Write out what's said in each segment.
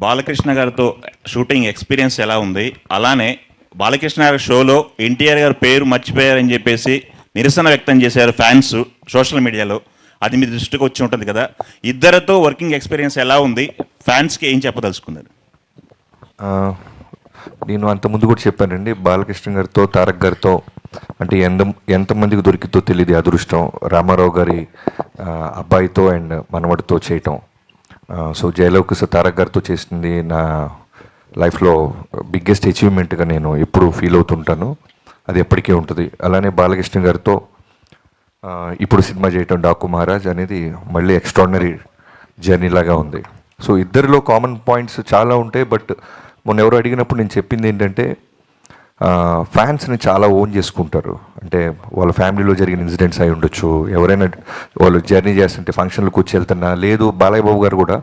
బాలకృష్ణ గారితో shooting experience ఎలా ఉంది? అలానే బాలకృష్ణ గారి షోలో ఎన్టీఆర్ గారి పేరు మర్చిపోయారని చెప్పేసి నిరసన వ్యక్తం చేశారు ఫ్యాన్స్ సోషల్ మీడియాలో. అది మీ దృష్టికి వచ్చి ఉంటుంది కదా, ఇద్దరితో వర్కింగ్ ఎక్స్పీరియన్స్ ఎలా ఉంది? ఫ్యాన్స్కి ఏం చెప్పదలుచుకున్నారు? నేను అంతకుముందు కూడా చెప్పానండి, బాలకృష్ణ గారితో తారక్ గారితో అంటే ఎంతమందికి దొరికితో తెలియదు అదృష్టం. రామారావు గారి అబ్బాయితో అండ్ మనవడితో చేయటం. సో జయలవకుశ తారక్ గారితో చేసింది నా లైఫ్లో బిగ్గెస్ట్ అచీవ్మెంట్గా నేను ఎప్పుడు ఫీల్ అవుతుంటాను. అది ఎప్పటికీ ఉంటుంది. అలానే బాలకృష్ణ గారితో ఇప్పుడు సినిమా చేయటం డాకు మహారాజ్ అనేది మళ్ళీ ఎక్స్ట్రాడినరీ జర్నీ లాగా ఉంది. సో ఇద్దరిలో కామన్ పాయింట్స్ చాలా ఉంటాయి. బట్ మొన్న ఎవరు అడిగినప్పుడు నేను చెప్పింది ఏంటంటే, ఫ్యాన్స్ని చాలా ఓన్ చేసుకుంటారు. అంటే వాళ్ళ ఫ్యామిలీలో జరిగిన ఇన్సిడెంట్స్ అయి ఉండొచ్చు, ఎవరైనా వాళ్ళు జర్నీ చేస్తుంటే ఫంక్షన్లకు వచ్చి వెళ్తున్నా, లేదు బాలయ్య బాబు గారు కూడా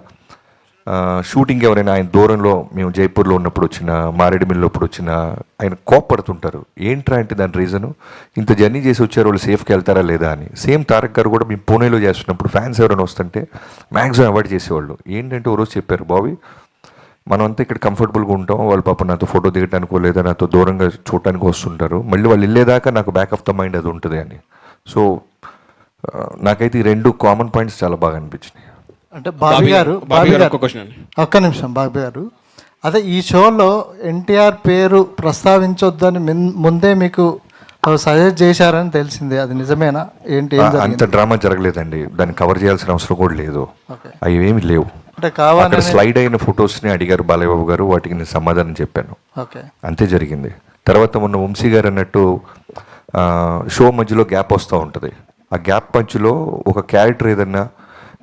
షూటింగ్ ఎవరైనా ఆయన దూరంలో మేము జైపూర్లో ఉన్నప్పుడు వచ్చిన, మారేడుమిల్లి ఉన్నప్పుడు వచ్చిన ఆయన కోప్పడుతుంటారు. ఏంట్రా అంటే దాని రీజను, ఇంత జర్నీ చేసి వచ్చారు వాళ్ళు సేఫ్కి వెళ్తారా లేదా అని. సేమ్ తారక్ గారు కూడా మేము పూణేలో చేస్తున్నప్పుడు ఫ్యాన్స్ ఎవరైనా వస్తుంటే మ్యాక్సిమం అవాయిడ్ చేసేవాళ్ళు. ఏంటంటే ఓ రోజు చెప్పారు, బాబీ మనం అంతా ఇక్కడ కంఫర్టబుల్గా ఉంటాం, వాళ్ళు పాప నాతో ఫోటో దిగటానికో లేదా నాతో దూరంగా చూడటానికి వస్తుంటారు, మళ్ళీ వాళ్ళు వెళ్ళేదాకా నాకు బ్యాక్ ఆఫ్ ద మైండ్ అది ఉంటుంది అని. సో నాకైతే ఈ రెండు కామన్ పాయింట్స్ చాలా బాగా అనిపించినాయి. అంటే బాబీ గారు ఒక్క నిమిషం, బాబీ గారు అదే ఈ షోలో ఎన్టీఆర్ పేరు ప్రస్తావించొద్దని ముందే మీకు సజెస్ట్ చేశారని తెలిసింది, అది నిజమేనా? ఏంటి? అంత డ్రామా జరగలేదండి, దాన్ని కవర్ చేయాల్సిన అవసరం కూడా లేదు. అవి ఏమి లేవు. అంటే కావాలి స్లైడ్ అయిన ఫొటోస్ని అడిగారు బాలయ్య బాబు గారు, వాటికి నేను సమాధానం చెప్పాను. అంతే జరిగింది. తర్వాత మొన్న వంశీ గారు అన్నట్టు షో మధ్యలో గ్యాప్ వస్తూ ఉంటుంది. ఆ గ్యాప్ మధ్యలో ఒక క్యారెక్టర్ ఏదన్నా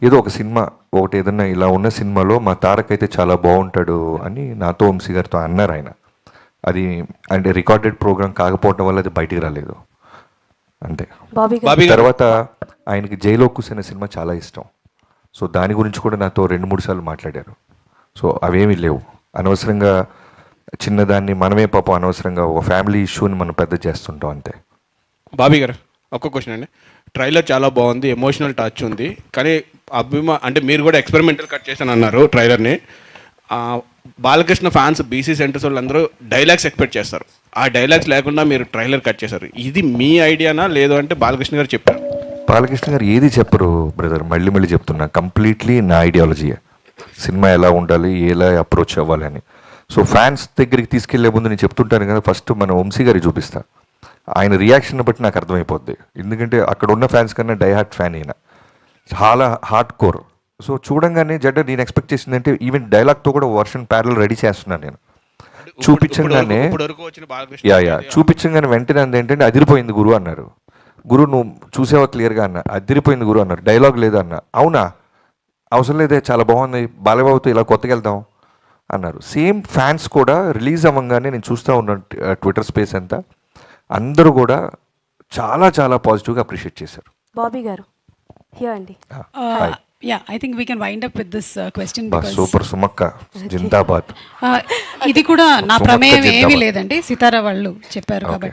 ఏదో ఒక సినిమా ఒకటి ఏదన్నా ఇలా ఉన్న సినిమాలో మా తారక్ అయితే చాలా బాగుంటాడు అని నాతో వంశీ గారితో అన్నారు ఆయన. అది అంటే రికార్డెడ్ ప్రోగ్రామ్ కాకపోవడం వల్ల అది బయటికి రాలేదు అంతే. తర్వాత ఆయనకి జైలోకుశ అనే సినిమా చాలా ఇష్టం. సో దాని గురించి కూడా నాతో 2-3 సార్లు మాట్లాడారు. సో అవేమీ లేవు. అనవసరంగా చిన్నదాన్ని మనమే పాపం అనవసరంగా ఒక ఫ్యామిలీ ఇష్యూని మనం పెద్ద చేస్తుంటాం అంతే. బాబీ గారు ఒక్క క్వశ్చన్ అండి. ట్రైలర్ చాలా బాగుంది, ఎమోషనల్ టచ్ ఉంది, కానీ అంటే మీరు కూడా ఎక్స్పెరిమెంటల్ కట్ చేశాను అన్నారు ట్రైలర్ని. బాలకృష్ణ ఫ్యాన్స్ బీసీ సెంటర్స్ వాళ్ళందరూ డైలాగ్స్ ఎక్స్పెక్ట్ చేస్తారు. ఆ డైలాగ్స్ లేకుండా మీరు ట్రైలర్ కట్ చేశారు. ఇది మీ ఐడియానా లేదు అంటే బాలకృష్ణ గారు చెప్పారు? బాలకృష్ణ గారు ఏది చెప్పరు బ్రదర్, మళ్ళీ మళ్ళీ చెప్తున్నా, కంప్లీట్లీ నా ఐడియాలజీయే. సినిమా ఎలా ఉండాలి, ఎలా అప్రోచ్ అవ్వాలి అని. సో ఫ్యాన్స్ దగ్గరికి తీసుకెళ్లే ముందు నేను చెప్తుంటాను కదా, ఫస్ట్ మన వంశీ గారికి చూపిస్తా. ఆయన రియాక్షన్ బట్టి నాకు అర్థమైపోద్ది. ఎందుకంటే అక్కడ ఉన్న ఫ్యాన్స్ కన్నా డై హార్ట్ ఫ్యాన్ అయినా, చాలా హార్డ్ కోర్. సో చూడంగానే జడ్డ నేను ఎక్స్పెక్ట్ చేసిందంటే ఈవెన్ డైలాగ్తో కూడా వర్షన్ ప్యారల్ రెడీ చేస్తున్నాను నేను. చూపించగానే చూపించగానే వెంటనే ఏంటంటే అదిరిపోయింది గురు అన్నారు. గురు నువ్వు చూసేవా క్లియర్గా అన్న, అదిరిపోయింది గురు అన్నారు. డైలాగ్ లేదా అన్న, అవునా అవసరం లేదే చాలా బాగుంది, బాలయ్యబాబుతో ఇలా కొత్తగా వెళ్దాం అన్నారు. సేమ్ ఫ్యాన్స్ కూడా రిలీజ్ అవ్వగానే నేను చూస్తూ ఉన్నాను ట్విట్టర్ స్పేస్ అంతా, అందరూ కూడా చాలా చాలా పాజిటివ్గా అప్రిషియేట్ చేశారు. బాబీ గారు అండి. I think we can wind up with this question because super సుమక్క జిందాబాద్. ఇది కూడా నా ప్రమేయం ఏమీ లేదండి, సితారా వాళ్ళు చెప్పారు కాబట్టి.